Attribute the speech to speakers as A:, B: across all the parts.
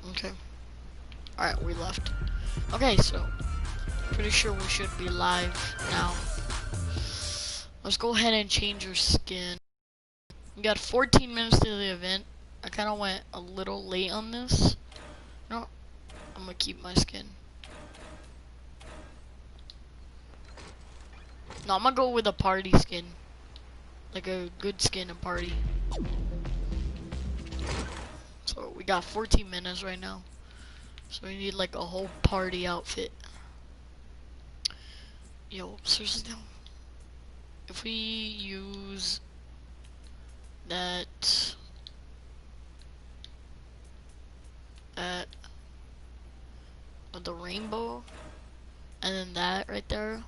A: Okay. Alright, we left. Okay, so pretty sure we should be live now. Let's go ahead and change your skin. We got 14 minutes to the event. I kind of went a little late on this. No, I'm gonna keep my skin. No, I'm gonna go with a party skin. Like a good skin and party. So we got 14 minutes right now. So we need like a whole party outfit. Yo, seriously though. If we use that the rainbow and then that right there.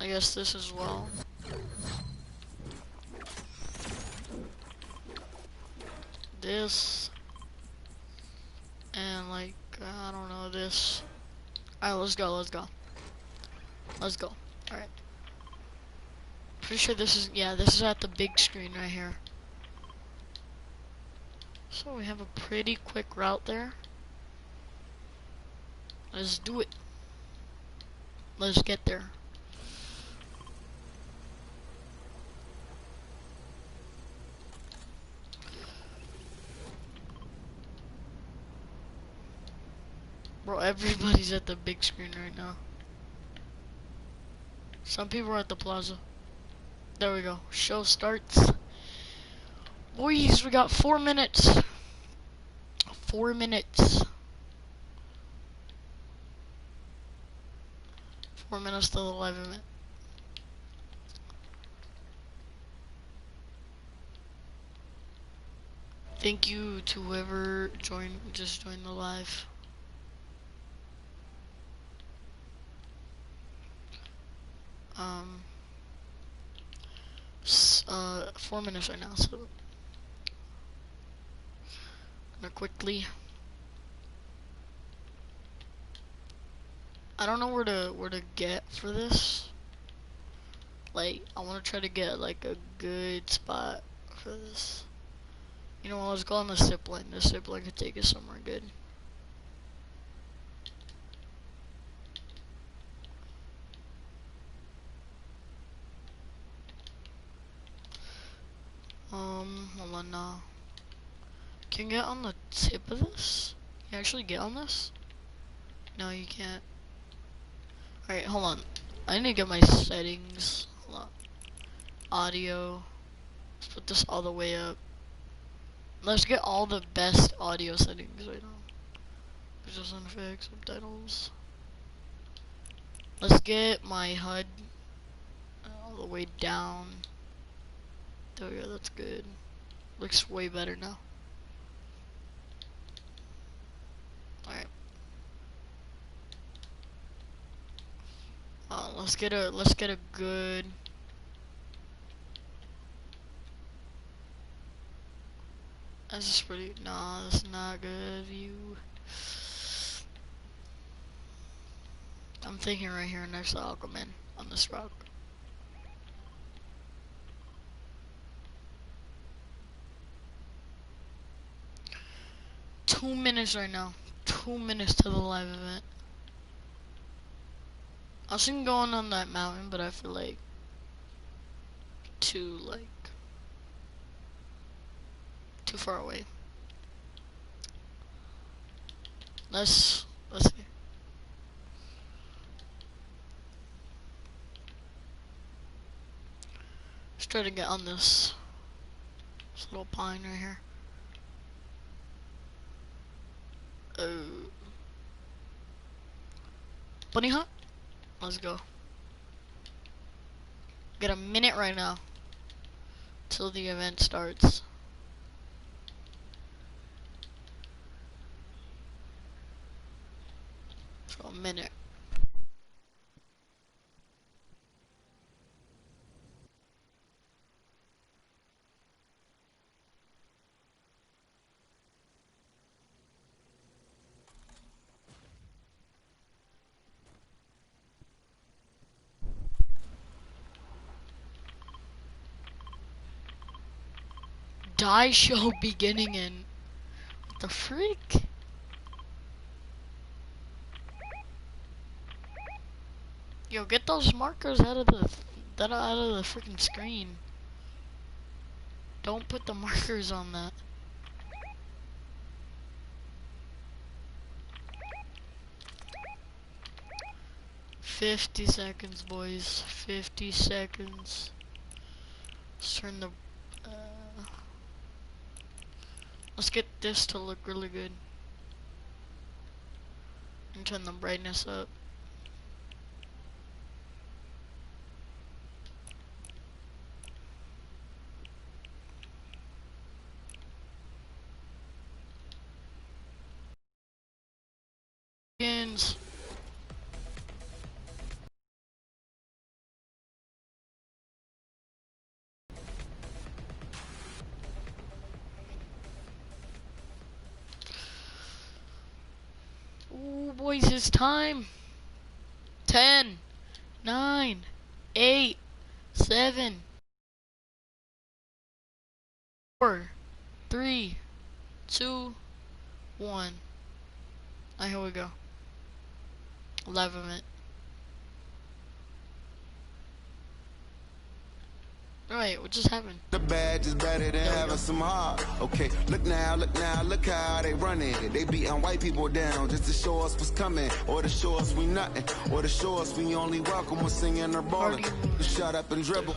A: I guess this as well. This and like I don't know this. Alright, let's go, let's go. Let's go. Alright. Pretty sure this is, yeah, this is at the big screen right here. So we have a pretty quick route there. Let's do it. Let's get there. Bro, everybody's at the big screen right now. Some people are at the plaza. There we go. Show starts. Boys, we got 4 minutes. 4 minutes. 4 minutes to the live event. Thank you to whoever just joined the live. 4 minutes right now, so gonna quickly. I don't know where to get for this. Like, I want to try to get like a good spot for this. You know what? Let's go on the zip line. The zip line could take us somewhere good. Hold on now. Can you get on the tip of this? Can you actually get on this? No, you can't. Alright, hold on. I need to get my settings. Hold on. Audio. Let's put this all the way up. Let's get all the best audio settings right now. Visual sound effects, subtitles. Let's get my HUD all the way down. There we go, that's good. Looks way better now. Alright. Let's get a good This is pretty nah, that's not good view. I'm thinking right here next to Aquaman on this rock. Two minutes right now. 2 minutes to the live event. I was thinking going on that mountain, but I feel like too far away. Let's see. Let's try to get on this little pine right here. Bunny hop? Let's go. Get a minute right now till the event starts. So a minute. die show beginning and what the freak? Yo, get those markers out of the freaking screen. Don't put the markers on that. "50 seconds, boys. 50 seconds. Let's turn the. Let's get this to look really good. And turn the brightness up. Begins. Ooh, boys, it's time. 10, 9, 8, 7, 4, 3, 2, 1. Alright, here we go. 11 minutes. Alright, what just happened?
B: The badge is better than having some heart. Okay, look now, look how they running. They beating white people down just to show us what's coming, or to show us we nothing, or to show us we only welcome when singing or balling. Shut up and dribble.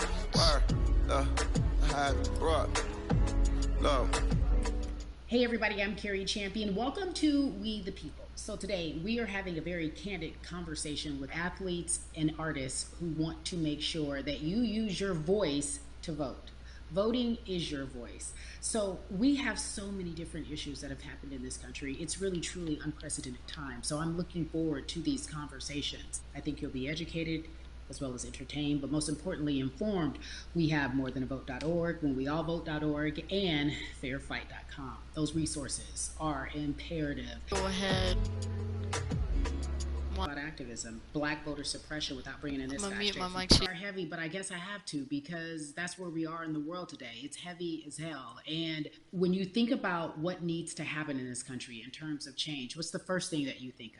C: Hey everybody, I'm Carrie Champion. Welcome to We the People. So today we are having a very candid conversation with athletes and artists who want to make sure that you use your voice to vote. Voting is your voice. So we have so many different issues that have happened in this country. It's really, truly unprecedented time. So I'm looking forward to these conversations. I think you'll be educated as well as entertained, but most importantly informed. We have morethanavote.org, whenweallvote.org, and fairfight.com. Those resources are imperative.
A: Go ahead.
C: About activism, black voter suppression, without bringing in this
A: I'm gonna mute my mic.
C: are heavy, but I guess I have to because that's where we are in the world today. It's heavy as hell. And when you think about what needs to happen in this country in terms of change, what's the first thing that you think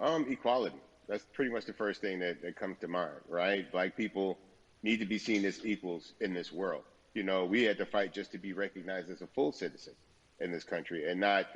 C: of?
D: Equality. That's pretty much the first thing that comes to mind, right? Black people need to be seen as equals in this world. You know, we had to fight just to be recognized as a full citizen in this country and not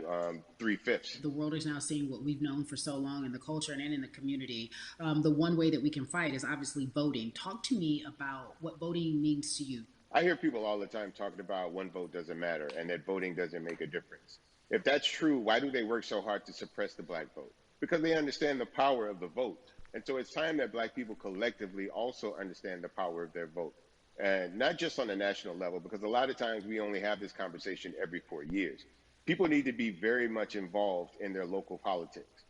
D: 3/5.
C: The world is now seeing what we've known for so long in the culture and in the community. The one way that we can fight is obviously voting. Talk to me about what voting means to you.
D: I hear people all the time talking about one vote doesn't matter and that voting doesn't make a difference. If that's true, why do they work so hard to suppress the black vote? Because they understand the power of the vote. And so it's time that black people collectively also understand the power of their vote. And not just on a national level, because a lot of times we only have this conversation every 4 years. People need to be very much involved in their local politics.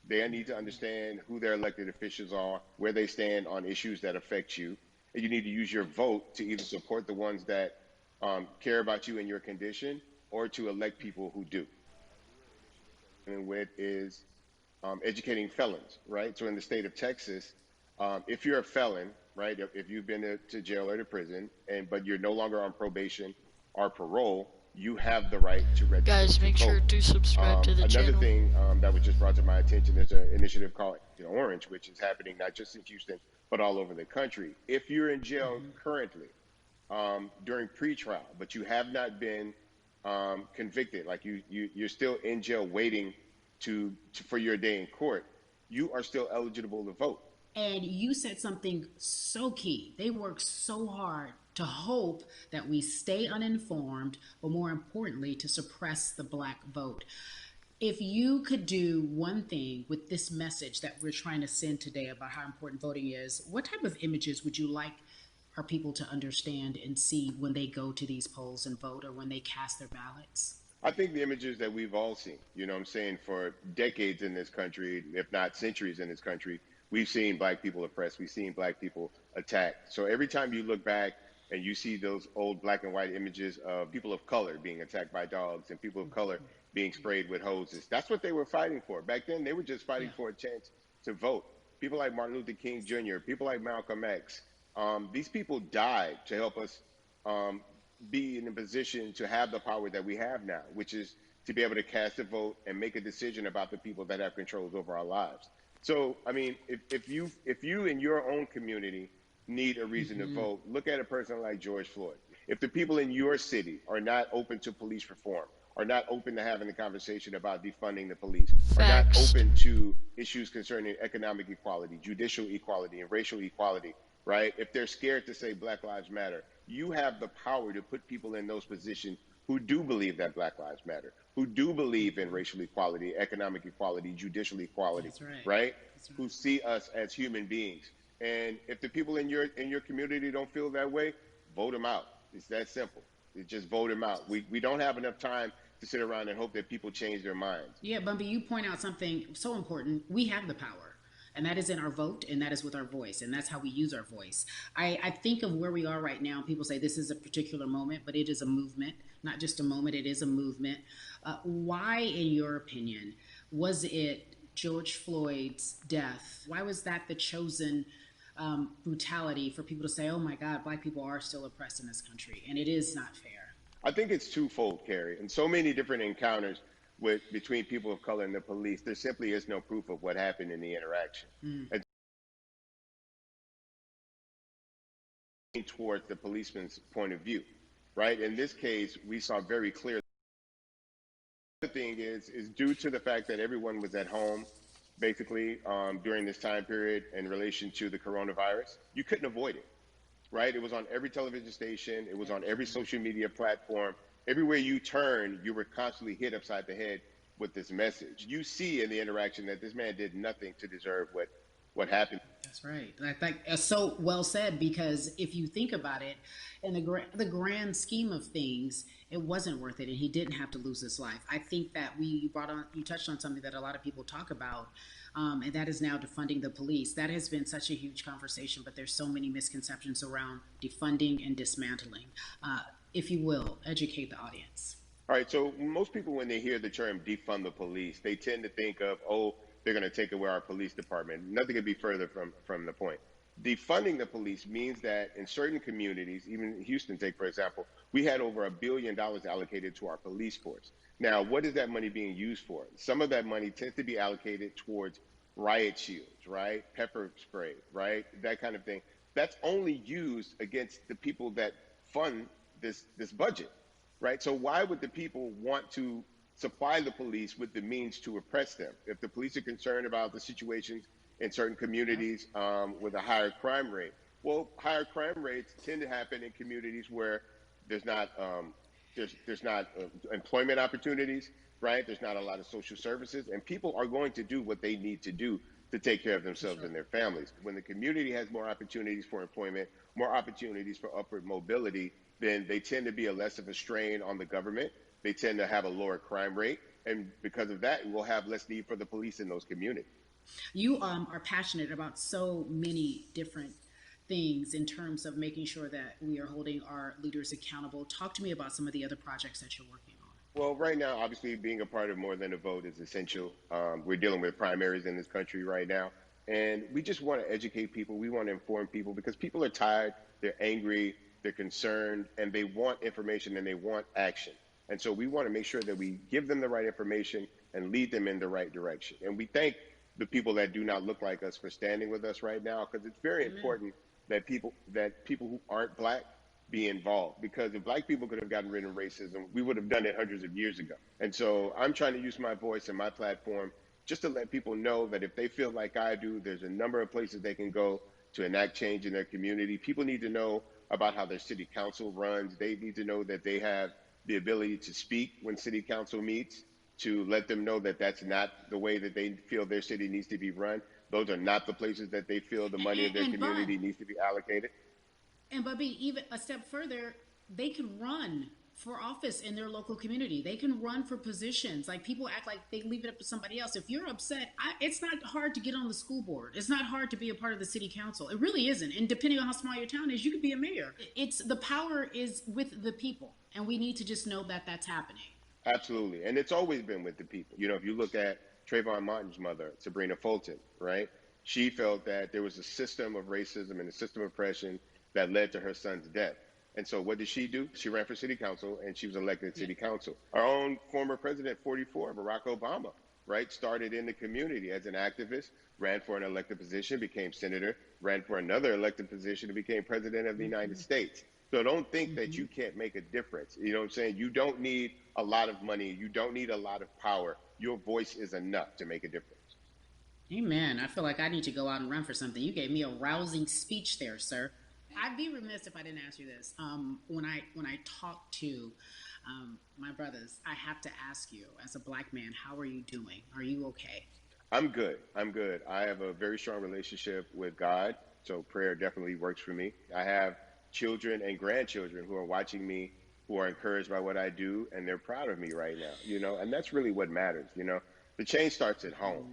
D: They need to understand who their elected officials are, where they stand on issues that affect you. And you need to use your vote to either support the ones that care about you and your condition, or to elect people who do. And with is educating felons, right? So in the state of Texas, if you're a felon, right, if you've been to jail or to prison, but you're no longer on probation or parole, you have the right to register.
A: Guys, make sure to subscribe to the channel.
D: Another thing that was just brought to my attention, there's an initiative called Orange, which is happening not just in Houston, but all over the country. If you're in jail currently during pretrial, but you have not been convicted, like you're still in jail waiting for your day in court, you are still eligible to vote.
C: And you said something so key. They work so hard to hope that we stay uninformed, but more importantly, to suppress the black vote. If you could do one thing with this message that we're trying to send today about how important voting is, what type of images would you like our people to understand and see when they go to these polls and vote, or when they cast their ballots?
D: I think the images that we've all seen, you know what I'm saying, for decades in this country, if not centuries in this country, we've seen black people oppressed, we've seen black people attacked. So every time you look back and you see those old black and white images of people of color being attacked by dogs and people of color being sprayed with hoses, that's what they were fighting for. Back then, they were just fighting for a chance to vote. People like Martin Luther King Jr., people like Malcolm X, these people died to help us be in a position to have the power that we have now, which is to be able to cast a vote and make a decision about the people that have controls over our lives. So, I mean, if you in your own community need a reason to
C: Mm-hmm.
D: vote, look at a person like George Floyd. If the people in your city are not open to police reform, are not open to having a conversation about defunding the police, are not
A: Facts.
D: open to issues concerning economic equality, judicial equality, and racial equality, right? If they're scared to say Black Lives Matter, you have the power to put people in those positions who do believe that Black Lives Matter, who do believe in
C: Mm-hmm.
D: racial equality, economic equality, judicial equality,
C: That's right.
D: right?
C: That's right.
D: Who see us as human beings. And if the people in your community don't feel that way, vote them out. It's that simple. It's just vote them out. We don't have enough time to sit around and hope that people change their minds.
C: Yeah, Bumpy, you point out something so important. We have the power, and that is in our vote, and that is with our voice, and that's how we use our voice. I think of where we are right now. People say this is a particular moment, but it is a movement, not just a moment, it is a movement. Why, in your opinion, was it George Floyd's death? Why was that the chosen brutality for people to say, oh my God, Black people are still oppressed in this country, and it is not fair?
D: I think it's twofold, Carrie. And so many different encounters between people of color and the police, there simply is no proof of what happened in the interaction.
C: Mm.
D: And towards the policeman's point of view, right? In this case, we saw very clearly. The thing is due to the fact that everyone was at home, basically during this time period in relation to the coronavirus, you couldn't avoid it, right? It was on every television station. It was on every social media platform. Everywhere you turn, you were constantly hit upside the head with this message. You see in the interaction that this man did nothing to deserve what happened.
C: That's right. I think so well said, because if you think about it, in the grand scheme of things, it wasn't worth it, and he didn't have to lose his life. I think that you touched on something that a lot of people talk about, and that is now defunding the police. That has been such a huge conversation, but there's so many misconceptions around defunding and dismantling. If you will, educate the audience.
D: All right, so most people, when they hear the term defund the police, they tend to think of, oh, they're going to take away our police department. Nothing could be further from the point. Defunding the police means that in certain communities, even Houston, take for example, we had over $1 billion allocated to our police force. Now, what is that money being used for? Some of that money tends to be allocated towards riot shields, right? Pepper spray, right? That kind of thing. That's only used against the people that fund this budget, right? So why would the people want to supply the police with the means to oppress them? If the police are concerned about the situations in certain communities with a higher crime rate, well, higher crime rates tend to happen in communities where there's not employment opportunities, right? There's not a lot of social services, and people are going to do what they need to do to take care of themselves and their families. When the community has more opportunities for employment, more opportunities for upward mobility, then they tend to be less of a strain on the government. They tend to have a lower crime rate, and because of that, we'll have less need for the police in those communities.
C: You are passionate about so many different things in terms of making sure that we are holding our leaders accountable. Talk to me about some of the other projects that you're working on.
D: Well, right now, obviously, being a part of More Than a Vote is essential. We're dealing with primaries in this country right now, and we just want to educate people. We want to inform people because people are tired, they're angry, they're concerned, and they want information and they want action. And so we want to make sure that we give them the right information and lead them in the right direction. And we thank the people that do not look like us for standing with us right now, because it's very important that people who aren't black be involved, because if black people could have gotten rid of racism, we would have done it hundreds of years ago. And so I'm trying to use my voice and my platform just to let people know that if they feel like I do, there's a number of places they can go to enact change in their community. People need to know about how their city council runs. They need to know that they have the ability to speak when city council meets, to let them know that that's not the way that they feel their city needs to be run. Those are not the places that they feel the money of their community needs to be allocated.
C: And Bubby, even a step further, they can run for office in their local community. They can run for positions. Like, people act like they leave it up to somebody else. If you're upset, it's not hard to get on the school board. It's not hard to be a part of the city council. It really isn't. And depending on how small your town is, you could be a mayor. It's the power is with the people, and we need to just know that that's happening.
D: Absolutely. And it's always been with the people. You know, if you look at Trayvon Martin's mother, Sabrina Fulton, right? She felt that there was a system of racism and a system of oppression that led to her son's death. And so what did she do? She ran for city council and she was elected city council. Our own former president, 44, Barack Obama, right, started in the community as an activist, ran for an elected position, became senator, ran for another elected position, and became president of the United States. So don't think that you can't make a difference. You know what I'm saying? You don't need a lot of money. You don't need a lot of power. Your voice is enough to make a difference.
C: Amen. I feel like I need to go out and run for something. You gave me a rousing speech there, sir. I'd be remiss if I didn't ask you this. When I talk to my brothers, I have to ask you, as a black man, how are you doing? Are you okay?
D: I'm good. I'm good. I have a very strong relationship with God, so prayer definitely works for me. I have children and grandchildren who are watching me, who are encouraged by what I do, and they're proud of me right now, and that's really what matters, The change starts at home,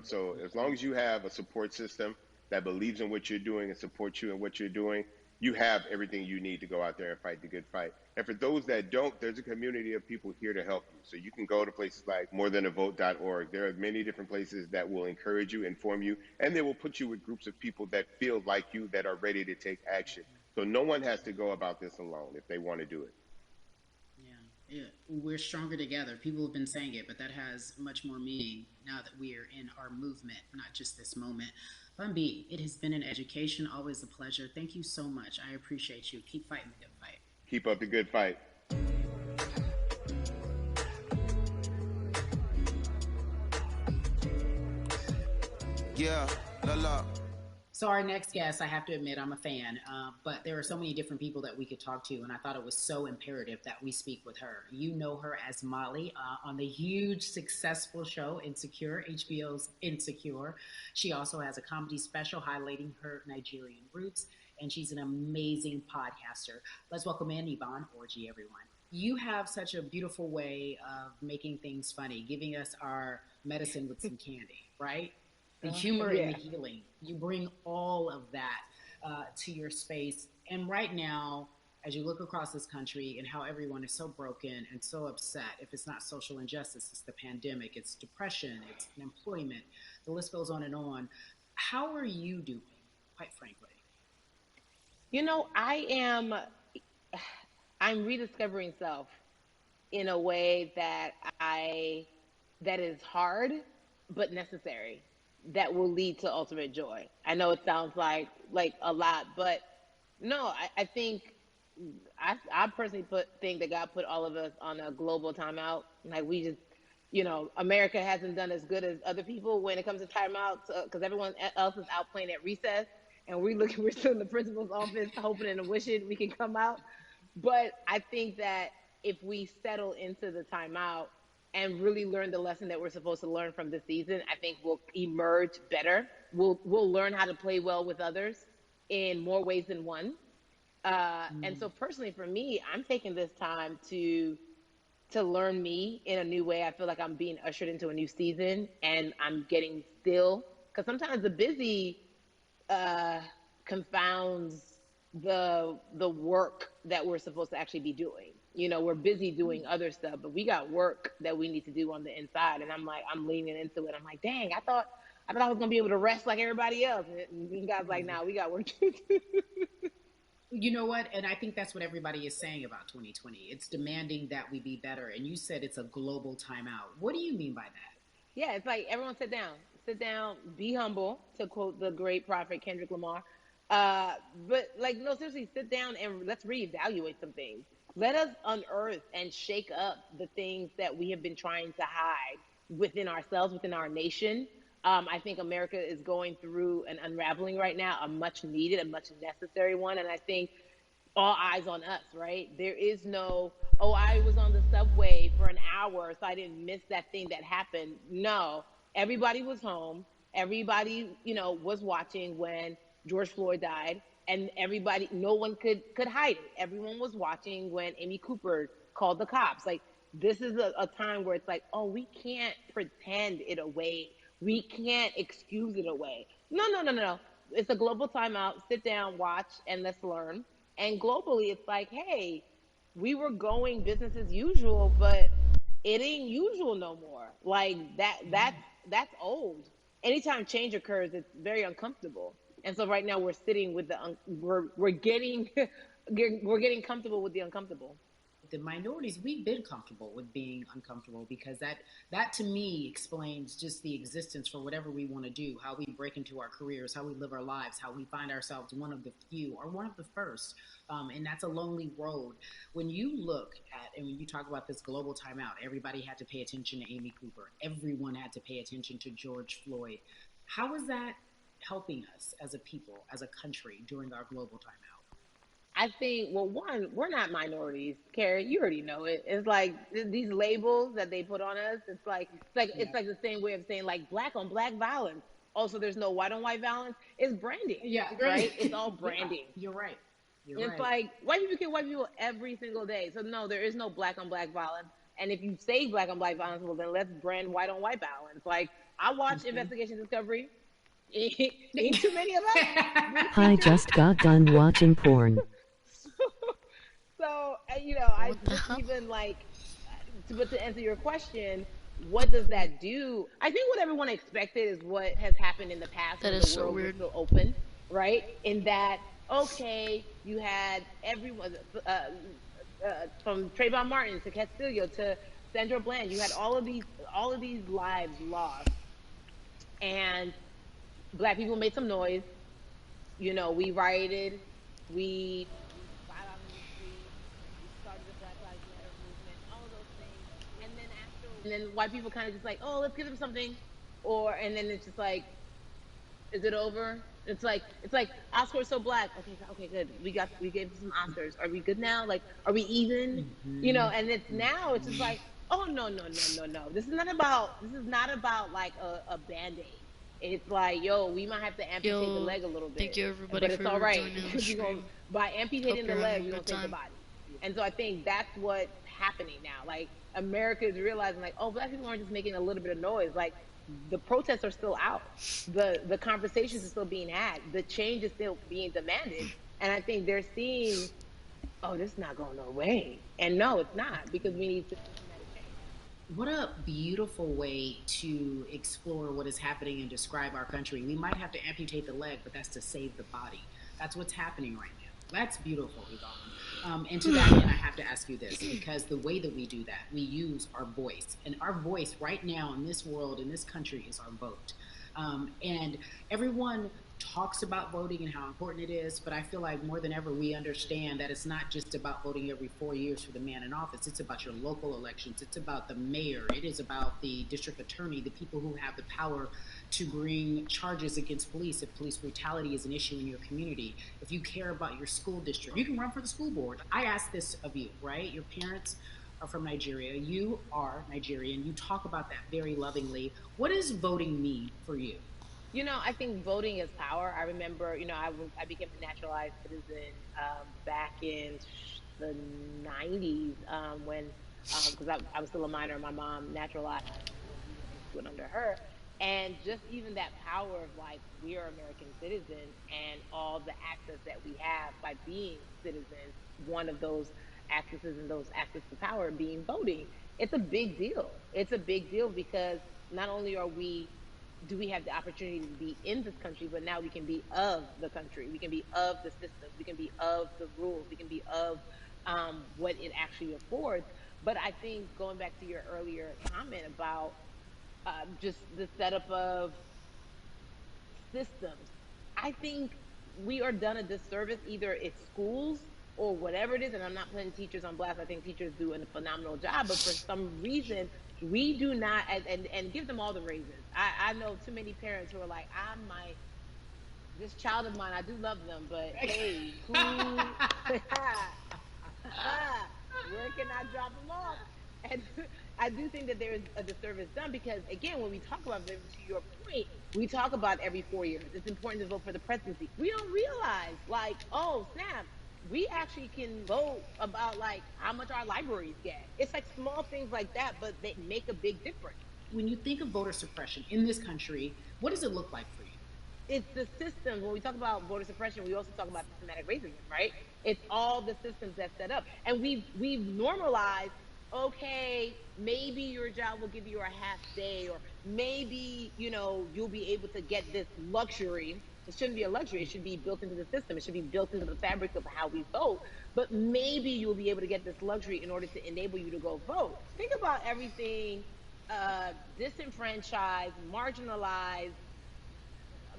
D: so as long as you have a support system that believes in what you're doing and supports you in what you're doing, you have everything you need to go out there and fight the good fight. And for those that don't, there's a community of people here to help you. So you can go to places like morethanavote.org. There are many different places that will encourage you, inform you, and they will put you with groups of people that feel like you, that are ready to take action. So no one has to go about this alone if they want to do it.
C: Yeah, we're stronger together. People have been saying it, but that has much more meaning now that we are in our movement, not just this moment. Bun B, it has been an education, always a pleasure. Thank you so much. I appreciate you. Keep fighting the good fight.
D: Keep up the good fight.
B: Yeah, la la.
C: So our next guest, I have to admit, I'm a fan, but there are so many different people that we could talk to, and I thought it was so imperative that we speak with her. You know her as Molly on the huge, successful show Insecure, HBO's Insecure. She also has a comedy special highlighting her Nigerian roots, and she's an amazing podcaster. Let's welcome in Yvonne Orji, everyone. You have such a beautiful way of making things funny, giving us our medicine with some candy, right? The humor and the healing. You bring all of that to your space. And right now, as you look across this country and how everyone is so broken and so upset, if it's not social injustice, it's the pandemic, it's depression, it's unemployment, the list goes on and on. How are you doing, quite frankly?
E: I'm rediscovering self in a way that is hard but necessary, that will lead to ultimate joy. I know it sounds like a lot, but no, I think I personally think that God put all of us on a global timeout. Like we just, America hasn't done as good as other people when it comes to timeouts because everyone else is out playing at recess, and we're still in the principal's office hoping and wishing we can come out. But I think that if we settle into the timeout and really learn the lesson that we're supposed to learn from this season, I think we'll emerge better. We'll learn how to play well with others in more ways than one. And so personally for me, I'm taking this time to learn me in a new way. I feel like I'm being ushered into a new season, and I'm getting still, because sometimes the busy confounds the work that we're supposed to actually be doing. We're busy doing other stuff, but we got work that we need to do on the inside. And I'm leaning into it. I'm like, dang, I thought I was gonna be able to rest like everybody else. And God's like, nah, we got work to do.
C: You know what? And I think that's what everybody is saying about 2020. It's demanding that we be better. And you said it's a global timeout. What do you mean by that?
E: Yeah, it's like everyone sit down, be humble, to quote the great prophet Kendrick Lamar. But no, seriously, sit down and let's reevaluate some things. Let us unearth and shake up the things that we have been trying to hide within ourselves, within our nation. I think America is going through an unraveling right now, a much needed, a much necessary one. And I think all eyes on us, right? There is no, oh, I was on the subway for an hour, so I didn't miss that thing that happened. No, everybody was home. Everybody, was watching when George Floyd died, and everybody, no one could hide it. Everyone was watching when Amy Cooper called the cops. Like, this is a time where it's like, oh, we can't pretend it away. We can't excuse it away. No. It's a global timeout. Sit down, watch, and let's learn. And globally, it's like, hey, we were going business as usual, but it ain't usual no more. Like that's old. Anytime change occurs, it's very uncomfortable. And so right now we're sitting with we're getting we're getting comfortable with the uncomfortable.
C: The minorities, we've been comfortable with being uncomfortable, because that to me explains just the existence for whatever we want to do, how we break into our careers, how we live our lives, how we find ourselves one of the few or one of the first. And that's a lonely road. When you look at, and when you talk about this global timeout, everybody had to pay attention to Amy Cooper, everyone had to pay attention to George Floyd. How is that helping us as a people, as a country, during our global timeout?
E: I think, well, one, we're not minorities, Carrie. You already know it. It's like these labels that they put on us. It's
C: Yeah.
E: like the same way of saying like black on black violence. Also, there's no white on white violence. It's branding,
C: Yeah,
E: right?
C: right.
E: It's all
C: Yeah,
E: branding.
C: you're right. You're
E: It's
C: right.
E: like white people kill white people every single day. So no, there is no black on black violence. And if you say black on black violence, well then let's brand white on white violence. Like I watch
C: Mm-hmm.
E: Investigation Discovery. Ain't too many of us. We
F: I
E: teachers.
F: just got done watching porn.
E: So, I
A: What the
E: just
A: hell?
E: even like, but to answer your question, what does that do? I think what everyone expected is what has happened in the past
A: That
E: when
A: is
E: the
A: so
E: world was
A: weird.
E: still open, right? In that, okay, you had everyone from Trayvon Martin to Castillo to Sandra Bland. You had all of these lives lost, and black people made some noise. We rioted, we got out in the streets, we started the Black Lives Matter movement, all of those things. And then white people kind of just like, oh, let's give them something, and then it's just like, is it over? It's like Oscars so black. Okay, okay, good. We gave some Oscars. Are we good now? Like, are we even?
C: Mm-hmm.
E: And it's just
C: Mm-hmm.
E: like, oh no no no no no. This is not about like a band aid. It's like, yo, we might have to amputate the
A: Yo,
E: leg a little
A: thank
E: bit,
A: you everybody
E: but it's all
A: for
E: right
A: joining the
E: because
A: stream.
E: by
A: Hope
E: amputating the
A: you're having
E: leg,
A: a
E: we're gonna
A: good
E: save the
A: time.
E: body. And so I think that's what's happening now. Like America is realizing, like, oh, black people aren't just making a little bit of noise. Like the protests are still out. The conversations are still being had. The change is still being demanded. And I think they're seeing, oh, this is not going no way. And no, it's not, because we need systematic change.
C: What a beautiful way to explore what is happening and describe our country. We might have to amputate the leg, but that's to save the body. That's what's happening right now. That's beautiful, Yvonne. And to that end, I have to ask you this, because the way that we do that, we use our voice. And our voice right now in this world, in this country, is our vote. And everyone talks about voting and how important it is, but I feel like more than ever we understand that it's not just about voting every 4 years for the man in office. It's about your local elections. It's about the mayor. It is about the district attorney, the people who have the power to bring charges against police if police brutality is an issue in your community. If you care about your school district, you can run for the school board. I ask this of you, right? Your parents are from Nigeria. You are Nigerian. You talk about that very lovingly. What does voting mean for you?
E: I think voting is power. I remember, I became a naturalized citizen back in the 90s when, because I was still a minor, my mom naturalized, and then we were able to do it under her. And just even that power of like, we are American citizens and all the access that we have by being citizens, one of those accesses and those access to power being voting. It's a big deal. It's a big deal because not only do we have the opportunity to be in this country, but now we can be of the country. We can be of the systems. We can be of the rules. We can be of what it actually affords. But I think going back to your earlier comment about just the setup of systems, I think we are done a disservice. Either it's schools or whatever it is, and I'm not putting teachers on blast. I think teachers do a phenomenal job, but for some reason we do not, and give them all the raises. I know too many parents who are like, I'm my this child of mine, I do love them, but hey, who where can I drop them off? And I do think that there is a disservice done because, again, when we talk about voting, to your point, we talk about every 4 years. It's important to vote for the presidency. We don't realize, like, oh, snap, we actually can vote about, like, how much our libraries get. It's like small things like that, but they make a big difference.
C: When you think of voter suppression in this country, what does it look like for you?
E: It's the systems. When we talk about voter suppression, we also talk about systematic racism, right? It's all the systems that set up, and we've normalized. Okay, maybe your job will give you a half day, or maybe you'll be able to get this luxury. It shouldn't be a luxury. It should be built into the system. It should be built into the fabric of how we vote. But maybe you'll be able to get this luxury in order to enable you to go vote. Think about everything disenfranchised, marginalized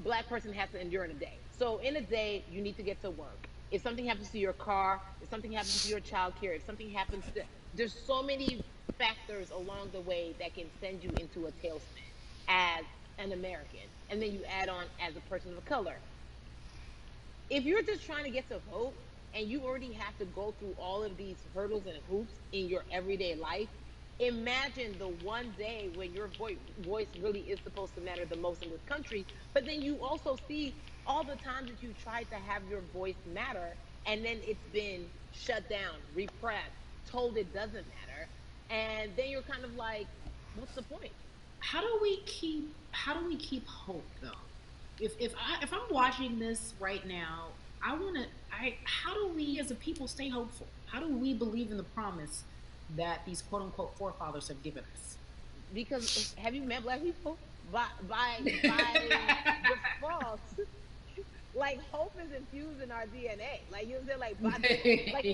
E: Black person has to endure in a day. So in a day, you need to get to work. If something happens to your car, if something happens to your child care, if something happens to, there's so many factors along the way that can send you into a tailspin as an American. And then you add on as a person of color. If you're just trying to get to vote and you already have to go through all of these hurdles and hoops in your everyday life, imagine the one day when your voice really is supposed to matter the most in this country. But then you also see all the times that you tried to have your voice matter and then it's been shut down, repressed, told it doesn't matter. And then you're kind of like, what's the point?
C: How do we keep hope though? If I'm watching this right now, I want to I how do we as a people stay hopeful? How do we believe in the promise that these quote unquote forefathers have given us?
E: Because have you met Black people? By default, like hope is infused in our DNA. Like you know what I'm saying? Like by default, like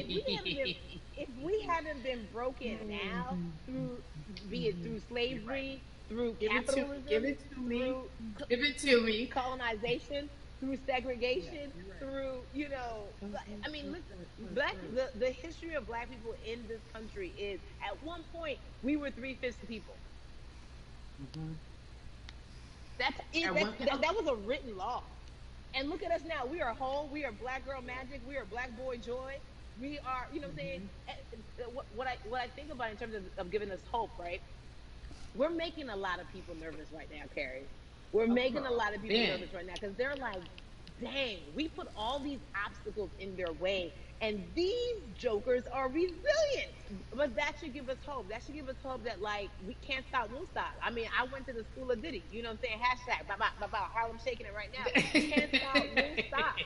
E: if we haven't been broken now through, be it through
C: You're right.
E: slavery, through
C: Give it to me. Give
E: capitalism,
C: it to me.
E: through
C: Give it to me.
E: colonization, through
C: Yeah,
E: segregation,
C: you're right.
E: through I mean, listen, the history of Black people in this country is at one point we were 3/5 the people.
C: Mm-hmm.
E: That's it.
C: At one,
E: That was a written law. And look at us now. We are whole. We are Black girl magic. We are Black boy joy. We are, you know what I'm saying?
C: mm-hmm.
E: What I think about in terms of giving us hope, right? We're making a lot of people nervous right now, Carrie. We're making a lot of people
C: Ben.
E: nervous right now because they're like, dang, we put all these obstacles in their way, and these jokers are resilient. But that should give us hope. That should give us hope that like we can't stop, won't stop. I mean, I went to the school of Diddy. You know what I'm saying? Hashtag, blah, blah, blah, blah. Harlem shaking it right now. Can't stop, won't stop.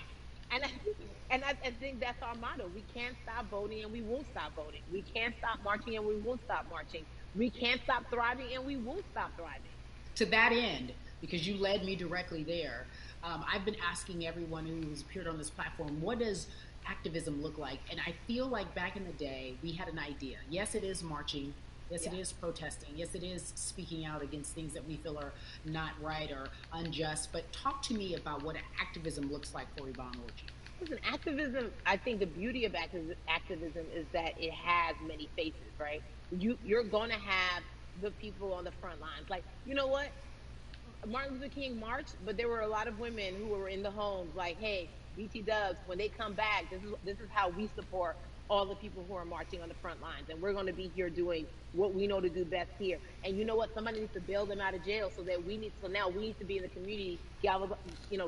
E: And I think that's our motto. We can't stop voting and we won't stop voting. We can't stop marching and we won't stop marching. We can't stop thriving and we won't stop thriving.
C: To that end, because you led me directly there, I've been asking everyone who's appeared on this platform, what does activism look like? And I feel like back in the day, we had an idea. Yes, it is marching. Yes, it
E: Yeah.
C: is protesting. Yes, it is speaking out against things that we feel are not right or unjust. But talk to me about what activism looks like for Yvonne Orji.
E: Listen, activism, I think the beauty of activism is that it has many faces, right? You're going to have the people on the front lines. Like, you know what? Martin Luther King marched, but there were a lot of women who were in the homes like, hey, BT Dubs, when they come back, this is how we support all the people who are marching on the front lines. And we're going to be here doing what we know to do best here. And you know what? Somebody needs to bail them out of jail so now we need to be in the community,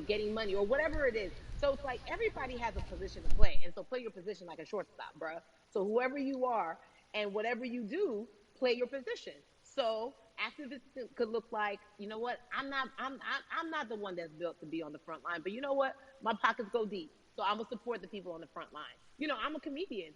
E: getting money or whatever it is. So it's like everybody has a position to play. And so play your position like a shortstop, bruh. So whoever you are and whatever you do, play your position. So activism could look like, you know what? I'm not the one that's built to be on the front line, but you know what? My pockets go deep, so I'm gonna support the people on the front line. I'm a comedian.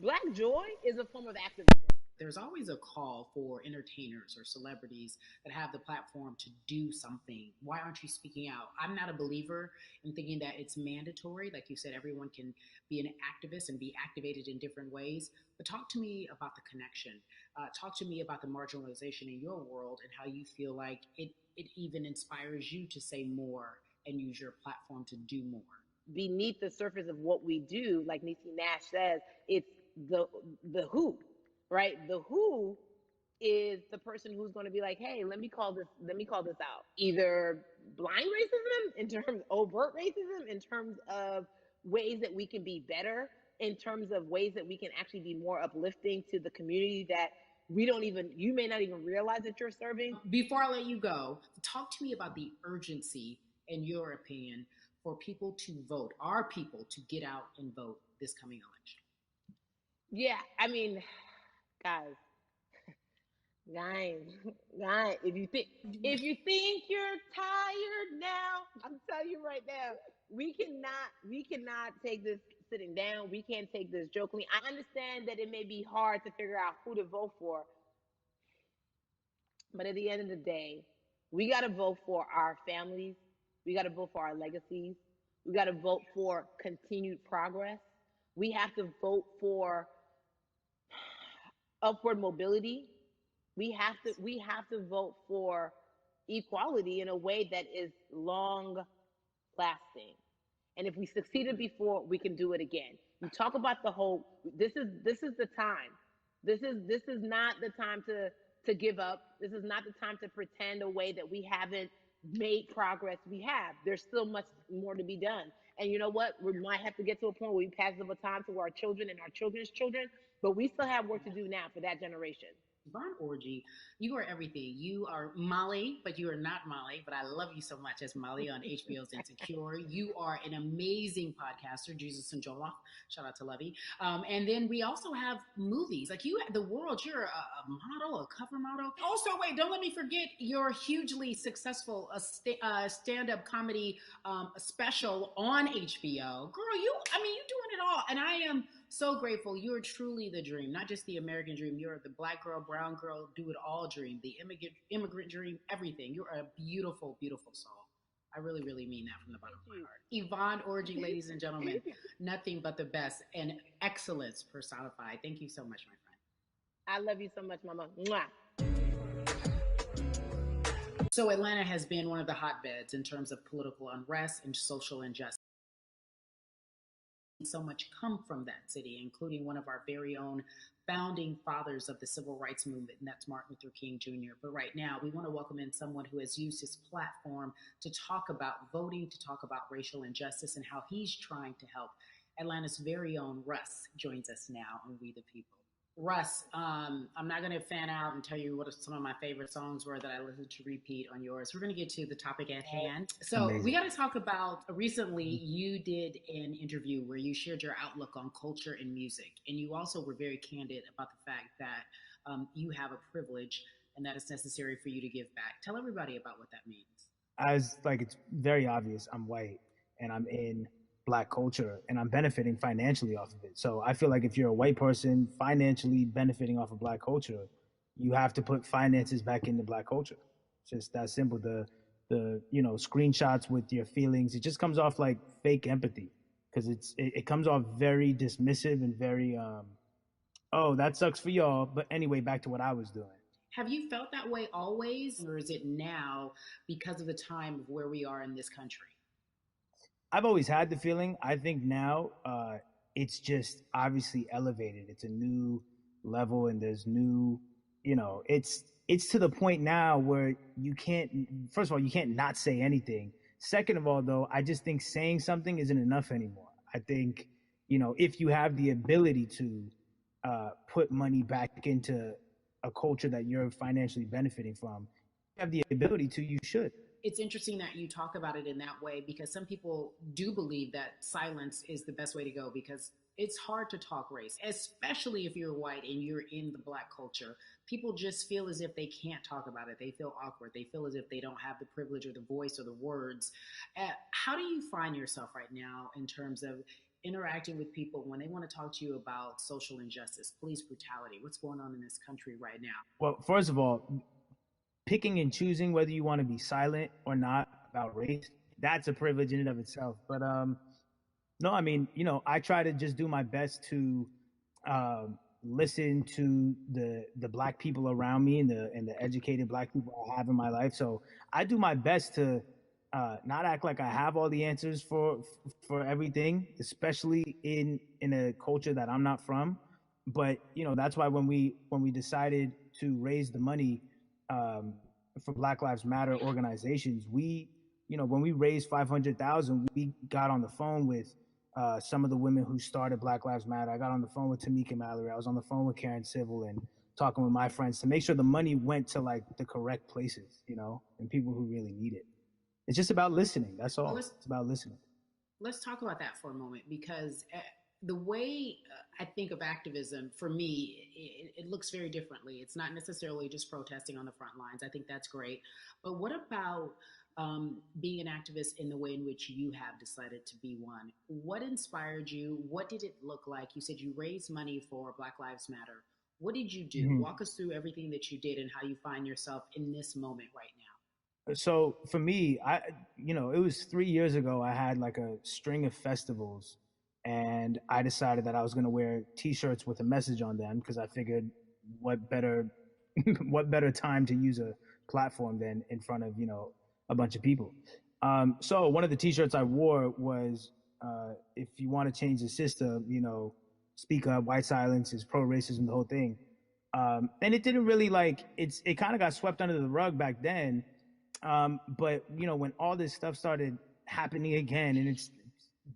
E: Black joy is a form of activism.
C: There's always a call for entertainers or celebrities that have the platform to do something. Why aren't you speaking out? I'm not a believer in thinking that it's mandatory. Like you said, everyone can be an activist and be activated in different ways. But talk to me about the connection. Talk to me about the marginalization in your world and how you feel like it even inspires you to say more and use your platform to do more.
E: Beneath the surface of what we do, like Niecy Nash says, it's the the who, right? The who is the person who's going to be like, hey, let me call this out. Either blind racism in terms of overt racism, in terms of ways that we can be better, in terms of ways that we can actually be more uplifting to the community that you may not even realize that you're serving.
C: Before I let you go, talk to me about the urgency, in your opinion, for people to vote, our people to get out and vote this coming election.
E: Yeah, I mean, guys, guys, guys, if you think you're tired now, I'm telling you right now, we cannot take this sitting down. We can't take this jokingly. I understand that it may be hard to figure out who to vote for, but at the end of the day, we got to vote for our families. We got to vote for our legacies. We got to vote for continued progress. We have to vote for upward mobility. We have to vote for equality in a way that is long lasting. And if we succeeded before, we can do it again. You talk about the whole. This is the time. This is not the time to give up. This is not the time to pretend a way that we haven't made progress. We have. There's still much more to be done. And you know what? We might have to get to a point where we pass the baton to our children and our children's children, but we still have work to do now for that generation.
C: Yvonne Orji, you are everything. You are Molly, but you are not Molly, but I love you so much as Molly on HBO's Insecure. You are an amazing podcaster, Jesus and Joloff. Shout out to Lovey. And then we also have movies. Like you, the world, you're a model, a cover model. Also, wait, don't let me forget your hugely successful stand-up comedy special on HBO. Girl, you're doing it all. And I am so grateful. You are truly the dream, not just the American dream. You're the black girl, brown girl, do it all dream, the immigrant dream, everything. You're a beautiful, beautiful soul. I really, really mean that from the bottom of my heart. Yvonne Orji, ladies and gentlemen, nothing but the best and excellence personified. Thank you so much, my friend.
E: I love you so much, Mama. Mwah.
C: So Atlanta has been one of the hotbeds in terms of political unrest and social injustice. So much come from that city, including one of our very own founding fathers of the civil rights movement, and that's Martin Luther King Jr. But right now, we want to welcome in someone who has used his platform to talk about voting, to talk about racial injustice, and how he's trying to help. Atlanta's very own Russ joins us now on We the People. Russ, I'm not going to fan out and tell you what some of my favorite songs were that I listened to repeat on yours. We're going to get to the topic at hand. So amazing. We got to talk about, recently you did an interview where you shared your outlook on culture and music. And you also were very candid about the fact that you have a privilege and that it's necessary for you to give back. Tell everybody about what that means.
G: It's very obvious, I'm white and I'm in Black culture and I'm benefiting financially off of it. So I feel like if you're a white person financially benefiting off of Black culture, you have to put finances back into Black culture. It's just that simple. The screenshots with your feelings, it just comes off like fake empathy because it comes off very dismissive and very oh, that sucks for y'all, but anyway, back to what I was doing.
C: Have you felt that way always, or is it now because of the time of where we are in this country?
G: I've always had the feeling. I think now it's just obviously elevated. It's a new level, and there's new, it's to the point now where you can't. First of all, you can't not say anything. Second of all, though, I just think saying something isn't enough anymore. I think if you have the ability to put money back into a culture that you're financially benefiting from, you have the ability to. You should.
C: It's interesting that you talk about it in that way because some people do believe that silence is the best way to go because it's hard to talk race, especially if you're white and you're in the Black culture. People just feel as if they can't talk about it. They feel awkward. They feel as if they don't have the privilege or the voice or the words. How do you find yourself right now in terms of interacting with people when they want to talk to you about social injustice, police brutality? What's going on in this country right now?
G: Well, first of all, picking and choosing whether you want to be silent or not about race, that's a privilege in and of itself. But no, I mean, I try to just do my best to listen to the Black people around me and the educated Black people I have in my life. So I do my best to not act like I have all the answers for everything, especially in a culture that I'm not from. But that's why when we decided to raise the money for Black Lives Matter organizations, when we raised 500,000, we got on the phone with some of the women who started Black Lives Matter. I got on the phone with Tamika Mallory. I was on the phone with Karen Civil and talking with my friends to make sure the money went to like the correct places, and people who really need it. It's just about listening. That's all. It's about listening.
C: Let's talk about that for a moment because the way I think of activism, for me, it looks very differently. It's not necessarily just protesting on the front lines. I think that's great. But what about being an activist in the way in which you have decided to be one? What inspired you? What did it look like? You said you raised money for Black Lives Matter. What did you do? Mm-hmm. Walk us through everything that you did and how you find yourself in this moment right now.
G: So for me, it was 3 years ago. I had like a string of festivals, and I decided that I was going to wear T-shirts with a message on them because I figured, what better, what better time to use a platform than in front of a bunch of people. So one of the T-shirts I wore was, "If you want to change the system, speak up. White silence is pro racism. The whole thing." And it didn't really it kind of got swept under the rug back then, but when all this stuff started happening again, and it's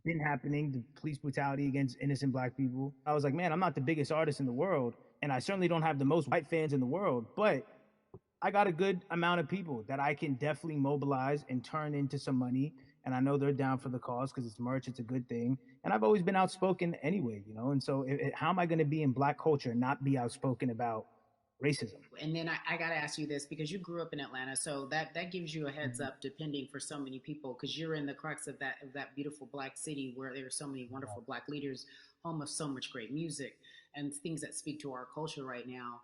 G: been happening, the police brutality against innocent black people, I was like, man, I'm not the biggest artist in the world, and I certainly don't have the most white fans in the world, but I got a good amount of people that I can definitely mobilize and turn into some money. And I know they're down for the cause because it's merch, it's a good thing. And I've always been outspoken anyway, And so, how am I going to be in black culture and not be outspoken about racism?
C: And then I got to ask you this because you grew up in Atlanta, so that gives you a heads up, depending for so many people, because you're in the crux of that beautiful black city where there are so many wonderful black leaders, home of so much great music and things that speak to our culture right now.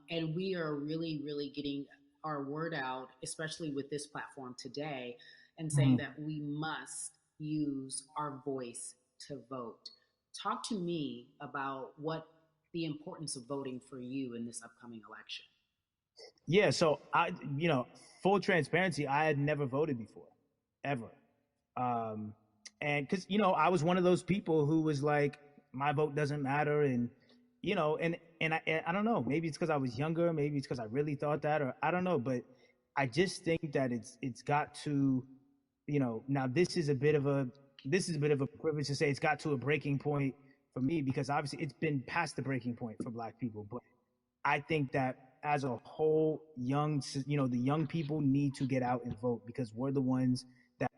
C: And we are really, really getting our word out, especially with this platform today, and saying that we must use our voice to vote. Talk to me about what the importance of voting for you in this upcoming election.
G: Yeah, so full transparency, I had never voted before, ever. Um, and because I was one of those people who was like, my vote doesn't matter, and I don't know, maybe it's because I was younger, maybe it's because I really thought that, or I don't know, but I just think that it's got to, now this is a bit of a privilege to say it's got to a breaking point for me because obviously it's been past the breaking point for black people, but I think that as a whole, the young people need to get out and vote because we're the ones that.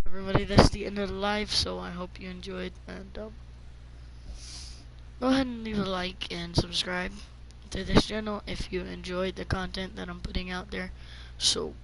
A: Everybody, that's the end of the live, so I hope you enjoyed, and go ahead and leave a like and subscribe to this channel if you enjoyed the content that I'm putting out there. So